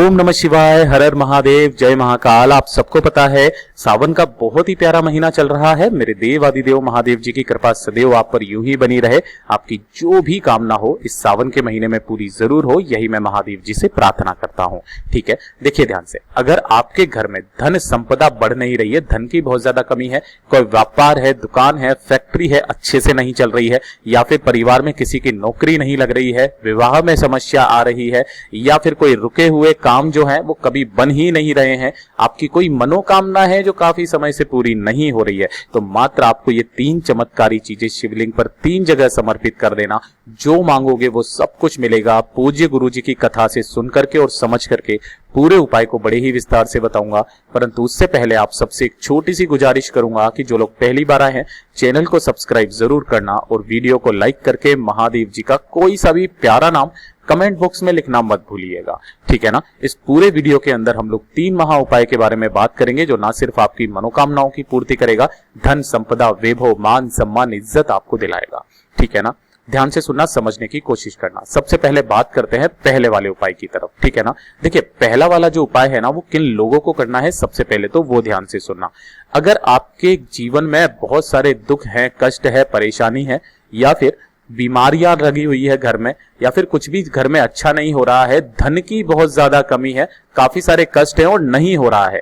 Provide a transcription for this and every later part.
ओम नमः शिवाय, हर हर महादेव, जय महाकाल। आप सबको पता है सावन का बहुत ही प्यारा महीना चल रहा है। मेरे देव आदिदेव महादेव जी की कृपा सदैव आप पर यूं ही बनी रहे। आपकी जो भी कामना हो इस सावन के महीने में पूरी जरूर हो, यही मैं महादेव जी से प्रार्थना करता हूं। ठीक है, देखिए ध्यान से, अगर आपके घर में धन संपदा बढ़ नहीं रही है, धन की बहुत ज्यादा कमी है, कोई व्यापार है, दुकान है, फैक्ट्री है अच्छे से नहीं चल रही है, या फिर परिवार में किसी की नौकरी नहीं लग रही है, विवाह में समस्या आ रही है, या फिर कोई रुके हुए काम जो है वो कभी बन ही नहीं रहे हैं, आपकी कोई मनोकामना है जो काफी समय से पूरी नहीं हो रही है, तो मात्र आपको ये 3 चमत्कारी चीजें शिवलिंग पर 3 जगह समर्पित कर देना। जो मांगोगे वो सब कुछ मिलेगा। पूज्य गुरु जी की कथा से सुन करके और समझ करके पूरे उपाय को बड़े ही विस्तार से बताऊंगा, परंतु उससे पहले आप सबसे एक छोटी सी गुजारिश करूंगा कि जो लोग पहली बार आए हैं चैनल को सब्सक्राइब जरूर करना और वीडियो को लाइक करके महादेव जी का कोई सा भी प्यारा नाम कमेंट बॉक्स में लिखना मत भूलिएगा। ठीक है ना। इस पूरे वीडियो के अंदर हम लोग 3 महा उपाय के बारे में बात करेंगे जो ना सिर्फ आपकी मनोकामनाओं की पूर्ति करेगा, धन संपदा वैभव मान सम्मान इज्जत आपको दिलाएगा। ठीक है ना, ध्यान से सुनना, समझने की कोशिश करना। सबसे पहले बात करते हैं पहले वाले उपाय की तरफ। ठीक है ना, देखिए पहला वाला जो उपाय है ना वो किन लोगों को करना है, सबसे पहले तो वो ध्यान से सुनना। अगर आपके जीवन में बहुत सारे दुख हैं, कष्ट है, परेशानी है, या फिर बीमारियां लगी हुई है घर में, या फिर कुछ भी घर में अच्छा नहीं हो रहा है, धन की बहुत ज्यादा कमी है, काफी सारे कष्ट हैं और नहीं हो रहा है,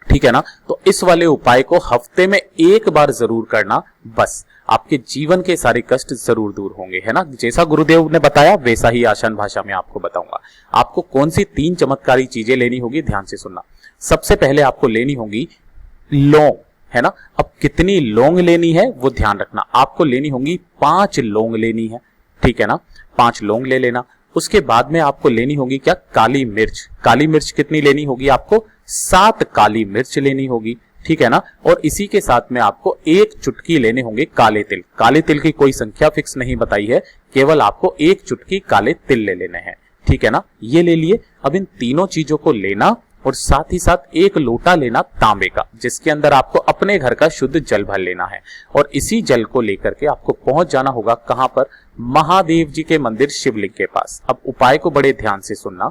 ठीक है ना, तो इस वाले उपाय को हफ्ते में 1 बार जरूर करना। बस आपके जीवन के सारे कष्ट जरूर दूर होंगे, है ना। जैसा गुरुदेव ने बताया वैसा ही आसान भाषा में आपको बताऊंगा। आपको कौन सी 3 चमत्कारी चीजें लेनी होगी, ध्यान से सुनना। सबसे पहले आपको लेनी होगी लौंग, है ना। अब कितनी लौंग लेनी है वो ध्यान रखना। आपको लेनी होगी 5 लौंग लेनी है, ठीक है ना। 5 लौंग ले लेना। उसके बाद में आपको लेनी होगी क्या, काली मिर्च। काली मिर्च कितनी लेनी होगी आपको, 7 काली मिर्च लेनी होगी, ठीक है ना। और इसी के साथ में आपको 1 चुटकी लेने होंगे काले तिल। काले तिल की कोई संख्या फिक्स नहीं बताई है, केवल आपको 1 चुटकी काले तिल ले लेने हैं, ठीक है ना। ये ले लिए। अब इन तीनों चीजों को लेना और साथ ही साथ 1 लोटा लेना तांबे का, जिसके अंदर आपको अपने घर का शुद्ध जल भर लेना है। और इसी जल को लेकर के आपको पहुंच जाना होगा कहां पर, महादेव जी के मंदिर शिवलिंग के पास। अब उपाय को बड़े ध्यान से सुनना।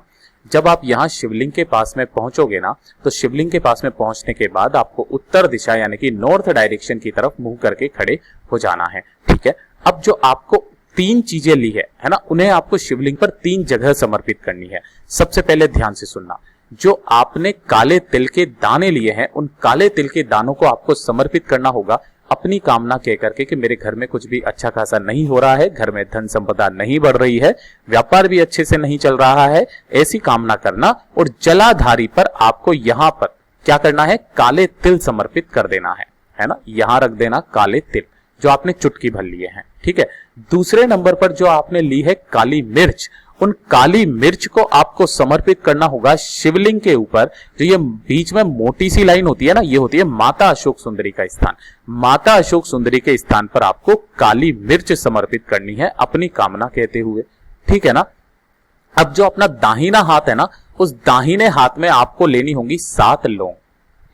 जब आप यहाँ शिवलिंग के पास में पहुंचोगे ना, तो शिवलिंग के पास में पहुंचने के बाद आपको उत्तर दिशा यानी कि नॉर्थ डायरेक्शन की तरफ मुंह करके खड़े हो जाना है, ठीक है। अब जो आपको 3 चीजें ली है ना, उन्हें आपको शिवलिंग पर 3 जगह समर्पित करनी है। सबसे पहले ध्यान से सुनना, जो आपने काले तिल के दाने लिए हैं, उन काले तिल के दानों को आपको समर्पित करना होगा अपनी कामना कह करके कि मेरे घर में कुछ भी अच्छा खासा नहीं हो रहा है, घर में धन संपदा नहीं बढ़ रही है, व्यापार भी अच्छे से नहीं चल रहा है, ऐसी कामना करना। और जलाधारी पर आपको यहां पर क्या करना है, काले तिल समर्पित कर देना है ना। यहां रख देना काले तिल जो आपने चुटकी भर लिए हैं, ठीक है। दूसरे नंबर पर जो आपने ली है काली मिर्च, उन काली मिर्च को आपको समर्पित करना होगा शिवलिंग के ऊपर। जो ये बीच में मोटी सी लाइन होती है ना, ये होती है माता अशोक सुंदरी का स्थान। माता अशोक सुंदरी के स्थान पर आपको काली मिर्च समर्पित करनी है अपनी कामना कहते हुए, ठीक है ना। अब जो अपना दाहिना हाथ है ना, उस दाहिने हाथ में आपको लेनी होंगी 7 लौंग,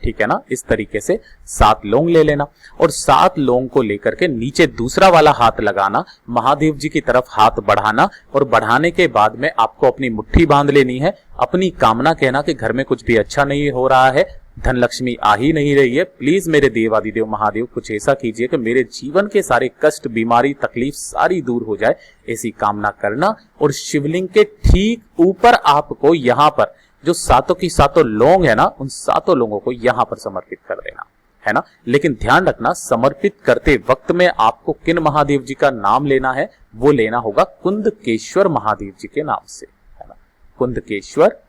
ठीक है ना। इस तरीके से 7 लौंग ले लेना और 7 लौंग को लेकर के नीचे दूसरा वाला हाथ लगाना, महादेव जी की तरफ हाथ बढ़ाना, और बढ़ाने के बाद में आपको अपनी मुट्ठी बांध लेनी है, अपनी कामना कहना कि घर में कुछ भी अच्छा नहीं हो रहा है, धन लक्ष्मी आ ही नहीं रही है, प्लीज मेरे देवादिदेव महादेव कुछ ऐसा कीजिए कि मेरे जीवन के सारे कष्ट, बीमारी, तकलीफ सारी दूर हो जाए, ऐसी कामना करना। और शिवलिंग के ठीक ऊपर आपको यहाँ पर जो 7 की 7 लौंग है ना, उन 7 लोगों को यहां पर समर्पित कर देना है ना। लेकिन ध्यान रखना, समर्पित करते वक्त में आपको किन महादेव जी का नाम लेना है, वो लेना होगा कुंदकेश्वर महादेव जी के नाम से, है ना। कुंदकेश्वर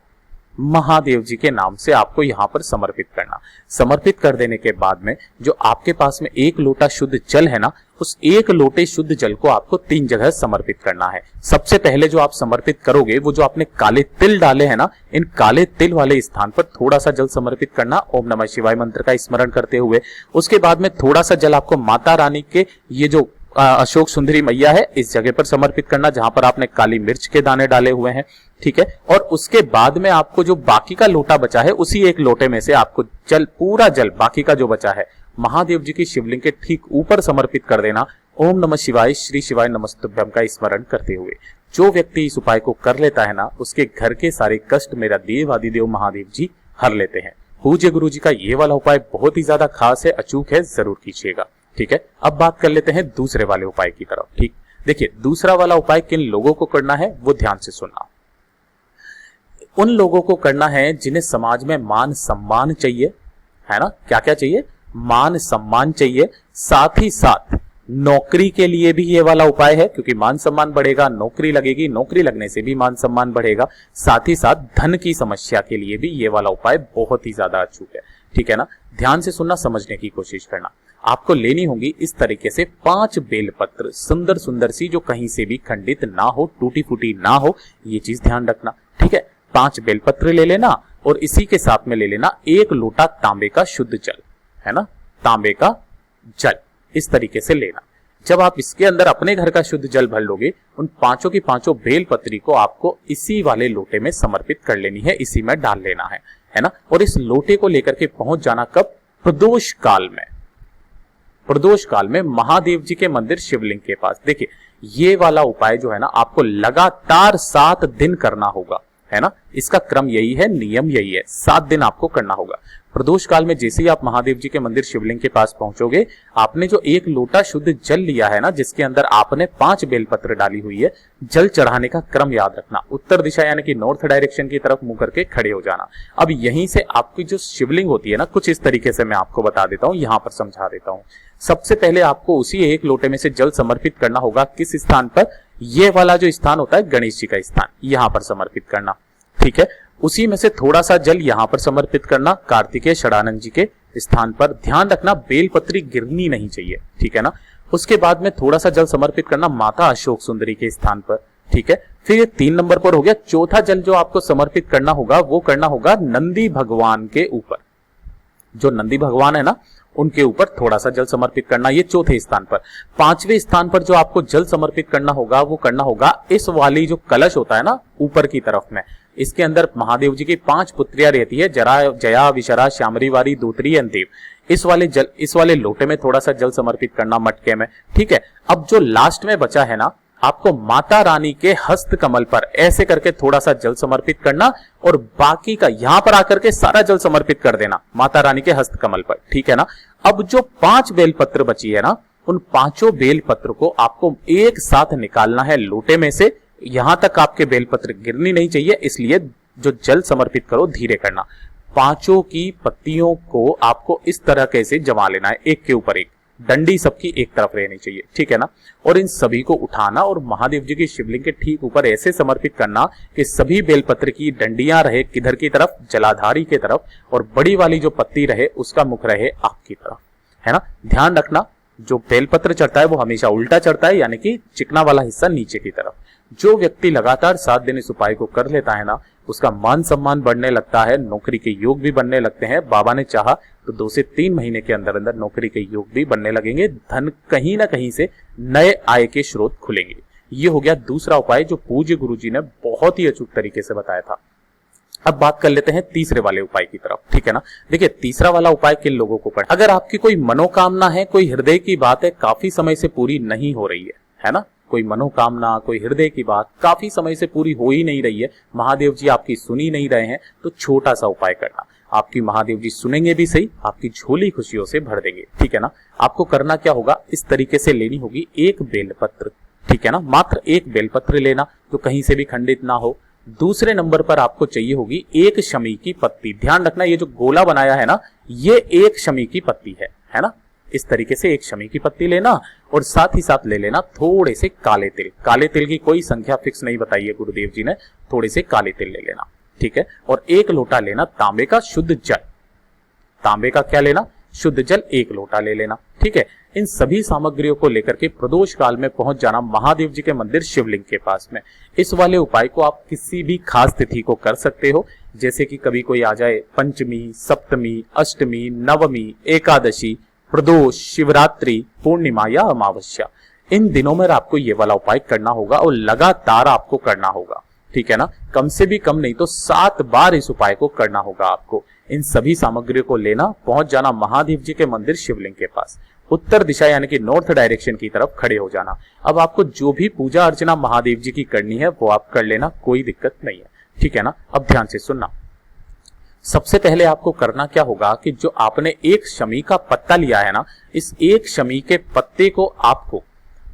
महादेव जी के नाम से आपको यहां पर समर्पित करना। समर्पित कर देने के बाद में जो आपके पास में 1 लोटा शुद्ध जल है ना, उस 1 लोटे शुद्ध जल को आपको 3 जगह समर्पित करना है। सबसे पहले जो आप समर्पित करोगे वो जो आपने काले तिल डाले हैं ना, इन काले तिल वाले स्थान पर थोड़ा सा जल समर्पित करना ओम नमः शिवाय मंत्र का स्मरण करते हुए। उसके बाद में थोड़ा सा जल आपको माता रानी के ये जो अशोक सुंदरी मैया है इस जगह पर समर्पित करना जहां पर आपने काली मिर्च के दाने डाले हुए हैं, ठीक है। और उसके बाद में आपको जो बाकी का लोटा बचा है, उसी 1 लोटे में से आपको जल, पूरा जल बाकी का जो बचा है, महादेव जी की शिवलिंग के ठीक ऊपर समर्पित कर देना ओम नमः शिवाय श्री शिवाय नमस्तुभ्यम का स्मरण करते हुए। जो व्यक्ति इस उपाय को कर लेता है ना, उसके घर के सारे कष्ट मेरा देव आदिदेव महादेव जी हर लेते हैं। पूज्य गुरु जी का ये वाला उपाय बहुत ही ज्यादा खास है, अचूक है, जरूर कीजिएगा। ठीक है, अब बात कर लेते हैं दूसरे वाले उपाय की तरफ। ठीक, देखिए दूसरा वाला उपाय किन लोगों को करना है वो ध्यान से सुनना। उन लोगों को करना है जिन्हें समाज में मान सम्मान चाहिए, है ना। क्या क्या चाहिए? मान सम्मान चाहिए। साथ ही साथ नौकरी के लिए भी ये वाला उपाय है, क्योंकि मान सम्मान बढ़ेगा, नौकरी लगेगी, नौकरी लगने से भी मान सम्मान बढ़ेगा। साथ ही साथ धन की समस्या के लिए भी ये वाला उपाय बहुत ही ज्यादा अचूक है। ठीक है ना, ध्यान से सुनना, समझने की कोशिश करना। आपको लेनी होगी इस तरीके से 5 बेलपत्र, सुंदर सुंदर सी, जो कहीं से भी खंडित ना हो, टूटी फूटी ना हो, ये चीज ध्यान रखना। ठीक है, 5 बेलपत्र ले लेना और इसी के साथ में ले लेना 1 लोटा तांबे का शुद्ध जल, है ना, तांबे का जल इस तरीके से लेना। जब आप इसके अंदर अपने घर का शुद्ध जल भर लोगे, उन 5 की 5 बेलपत्री को आपको इसी वाले लोटे में समर्पित कर लेनी है, इसी में डाल लेना है ना। और इस लोटे को लेकर के पहुंच जाना कब? प्रदोष काल में। प्रदोष काल में महादेव जी के मंदिर शिवलिंग के पास। देखिए ये वाला उपाय जो है ना, आपको लगातार 7 दिन करना होगा, है ना। इसका क्रम यही है, नियम यही है, 7 दिन आपको करना होगा। प्रदोष काल में जैसे ही आप महादेव जी के मंदिर शिवलिंग के पास पहुंचोगे, आपने जो 1 लोटा शुद्ध जल लिया है ना, जिसके अंदर आपने 5 बेलपत्र डाली हुई है, जल चढ़ाने का क्रम याद रखना। उत्तर दिशा यानी कि नॉर्थ डायरेक्शन की तरफ मुंह करके खड़े हो जाना। अब यहीं से आपकी जो शिवलिंग होती है ना, कुछ इस तरीके से मैं आपको बता देता हूं, यहां पर समझा देता हूं। सबसे पहले आपको उसी 1 लोटे में से जल समर्पित करना होगा। किस स्थान पर? ये वाला जो स्थान होता है गणेश जी का स्थान, यहां पर समर्पित करना। ठीक है, उसी में से थोड़ा सा जल यहां पर समर्पित करना, कार्तिकेय षडानंद जी के स्थान पर। ध्यान रखना बेलपत्री गिरनी नहीं चाहिए, ठीक है ना। उसके बाद में थोड़ा सा जल समर्पित करना माता अशोक सुंदरी के स्थान पर। ठीक है, फिर ये 3 नंबर पर हो गया। चौथा जल जो आपको समर्पित करना होगा वो करना होगा नंदी भगवान के ऊपर। जो नंदी भगवान है ना, उनके ऊपर थोड़ा सा जल समर्पित करना, ये चौथे स्थान पर। 5वें स्थान पर जो आपको जल समर्पित करना होगा वो करना होगा इस वाली जो कलश होता है ना ऊपर की तरफ में, इसके अंदर महादेव जी की 5 पुत्रियां रहती है, जया, विशरा, श्यामरी, वारी, दूतरी, अंदेव। इस वाले लोटे में थोड़ा सा जल समर्पित करना, मटके में। ठीक है, अब जो लास्ट में बचा है ना, आपको माता रानी के हस्त कमल पर ऐसे करके थोड़ा सा जल समर्पित करना और बाकी का यहां पर आकर के सारा जल समर्पित कर देना माता रानी के हस्त कमल पर। ठीक है ना। अब जो 5 बेलपत्र बची है ना, उन 5 बेलपत्र को आपको एक साथ निकालना है लोटे में से। यहां तक आपके बेलपत्र गिरनी नहीं चाहिए, इसलिए जो जल समर्पित करो धीरे करना। 5 की पत्तियों को आपको इस तरह कैसे जमा लेना है, एक के ऊपर एक, डंडी सबकी एक तरफ रहनी चाहिए। ठीक है ना। और इन सभी को उठाना और महादेव जी की शिवलिंग के ठीक ऊपर ऐसे समर्पित करना कि सभी बेलपत्र की डंडियां रहे किधर की तरफ? जलाधारी के तरफ, और बड़ी वाली जो पत्ती रहे उसका मुख रहे आग की तरफ, है ना। ध्यान रखना जो बेलपत्र चढ़ता है वो हमेशा उल्टा चढ़ता है, यानी कि चिकना वाला हिस्सा नीचे की तरफ। जो व्यक्ति लगातार 7 दिन इस उपाय को कर लेता है ना, उसका मान सम्मान बढ़ने लगता है, नौकरी के योग भी बनने लगते हैं। बाबा ने चाहा तो 2 से 3 महीने के अंदर अंदर नौकरी के योग भी बनने लगेंगे। धन कहीं ना कहीं से नए आय के स्रोत खुलेंगे। ये हो गया दूसरा उपाय जो पूज्य गुरु जी ने बहुत ही अचूक तरीके से बताया था। अब बात कर लेते हैं तीसरे वाले उपाय की तरफ। ठीक है ना। देखिए तीसरा वाला उपाय किन लोगों को करना? अगर आपकी कोई मनोकामना है, कोई हृदय की बात है, काफी समय से पूरी नहीं हो रही है ना, कोई मनोकामना, कोई हृदय की बात काफी समय से पूरी हो ही नहीं रही है, महादेव जी आपकी सुन ही नहीं रहे हैं, तो छोटा सा उपाय करना। आपकी महादेव जी सुनेंगे भी सही, आपकी झोली खुशियों से भर देंगे। ठीक है ना। आपको करना क्या होगा, इस तरीके से लेनी होगी 1 बेलपत्र। ठीक है ना, मात्र 1 बेलपत्र लेना जो कहीं से भी खंडित ना हो। दूसरे नंबर पर आपको चाहिए होगी 1 शमी की पत्ती। ध्यान रखना ये जो गोला बनाया है ना, ये 1 शमी की पत्ती है ना। इस तरीके से 1 शमी की पत्ती लेना और साथ ही साथ ले लेना थोड़े से काले तिल। काले तिल की कोई संख्या फिक्स नहीं बताई है गुरुदेव जी ने, थोड़े से काले तिल ले लेना। ठीक है। और 1 लोटा लेना तांबे का शुद्ध जल। तांबे का क्या लेना? शुद्ध जल 1 लोटा ले लेना। ठीक है। इन सभी सामग्रियों को लेकर के प्रदोष काल में पहुंच जाना महादेव जी के मंदिर शिवलिंग के पास में। इस वाले उपाय को आप किसी भी खास तिथि को कर सकते हो, जैसे कि कभी कोई आ जाए पंचमी, सप्तमी, अष्टमी, नवमी, एकादशी, प्रदोष, शिवरात्रि, पूर्णिमा या अमावस्या। इन दिनों में आपको ये वाला उपाय करना होगा और लगातार आपको करना होगा। ठीक है ना। कम से भी कम नहीं तो 7 बार इस उपाय को करना होगा आपको। इन सभी सामग्रियों को लेना, पहुंच जाना महादेव जी के मंदिर शिवलिंग के पास उत्तर दिशा यानी कि नॉर्थ डायरेक्शन की तरफ खड़े हो जाना। अब आपको जो भी पूजा अर्चना महादेव जी की करनी है वो आप कर लेना, कोई दिक्कत नहीं है, ठीक है ना। अब ध्यान से सुनना, सबसे पहले आपको करना क्या होगा कि जो आपने एक शमी का पत्ता लिया है ना, इस एक शमी के पत्ते को आपको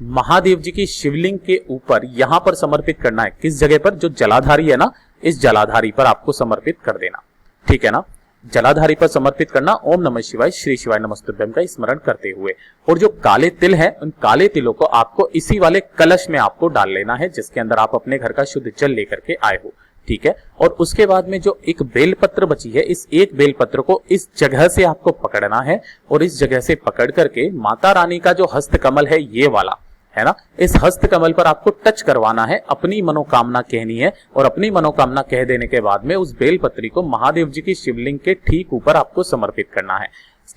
महादेव जी की शिवलिंग के ऊपर यहां पर समर्पित करना है। किस जगह पर? जो जलाधारी है ना, इस जलाधारी पर आपको समर्पित कर देना, ठीक है ना। जलाधारी पर समर्पित करना, ओम नमः शिवाय श्री शिवाय नमस्तुभ्यम का स्मरण करते हुए। और जो काले तिल है, उन काले तिलों को आपको इसी वाले कलश में आपको डाल लेना है जिसके अंदर आप अपने घर का शुद्ध जल लेकर के आए हो, ठीक है। और उसके बाद में जो एक बेलपत्र बची है, इस एक बेलपत्र को इस जगह से आपको पकड़ना है और इस जगह से पकड़ करके माता रानी का जो हस्तकमल है ये वाला है ना, इस हस्तकमल पर आपको टच करवाना है, अपनी मनोकामना कहनी है और अपनी मनोकामना कह देने के बाद में उस बेलपत्री को महादेव जी की शिवलिंग के ठीक ऊपर आपको समर्पित करना है।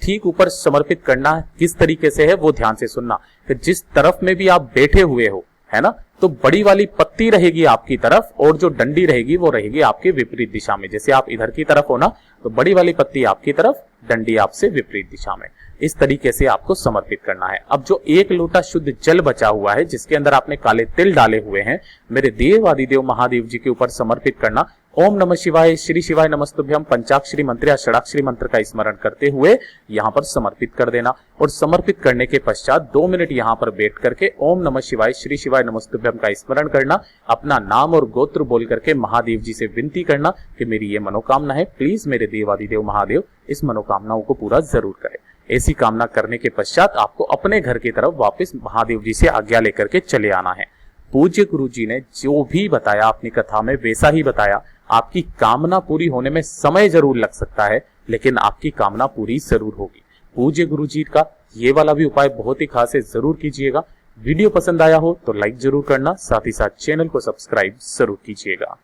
ठीक ऊपर समर्पित करना किस तरीके से है वो ध्यान से सुनना, कि जिस तरफ में भी आप बैठे हुए हो, है ना, तो बड़ी वाली पत्ती रहेगी आपकी तरफ और जो डंडी रहेगी वो रहेगी आपके विपरीत दिशा में। जैसे आप इधर की तरफ हो ना, तो बड़ी वाली पत्ती आपकी तरफ, डंडी आपसे विपरीत दिशा में। इस तरीके से आपको समर्पित करना है। अब जो एक लोटा शुद्ध जल बचा हुआ है जिसके अंदर आपने काले तिल डाले हुए हैं, मेरे देव आदिदेव महादेव जी के ऊपर समर्पित करना। ओम नमः शिवाय श्री शिवाय नमस्तुभ्यम पंचाक्षरी मंत्र या षडाक्षरी मंत्र का स्मरण करते हुए यहां पर समर्पित कर देना। और समर्पित करने के पश्चात 2 मिनट यहां पर बैठ करके ओम नमः शिवाय श्री शिवाय नमस्तुभ्यम का स्मरण करना, अपना नाम और गोत्र बोल करके महादेव जी से विनती करना कि मेरी ये मनोकामना है, प्लीज मेरे देवादिदेव महादेव इस मनोकामनाओं को पूरा जरूर करें। ऐसी कामना करने के पश्चात आपको अपने घर की तरफ वापस महादेव जी से आज्ञा लेकर के चले आना है। पूज्य गुरु जी ने जो भी बताया अपनी कथा में वैसा ही बताया। आपकी कामना पूरी होने में समय जरूर लग सकता है, लेकिन आपकी कामना पूरी जरूर होगी। पूज्य गुरु जी का ये वाला भी उपाय बहुत ही खास है, जरूर कीजिएगा। वीडियो पसंद आया हो तो लाइक जरूर करना, साथ ही साथ चैनल को सब्सक्राइब जरूर कीजिएगा।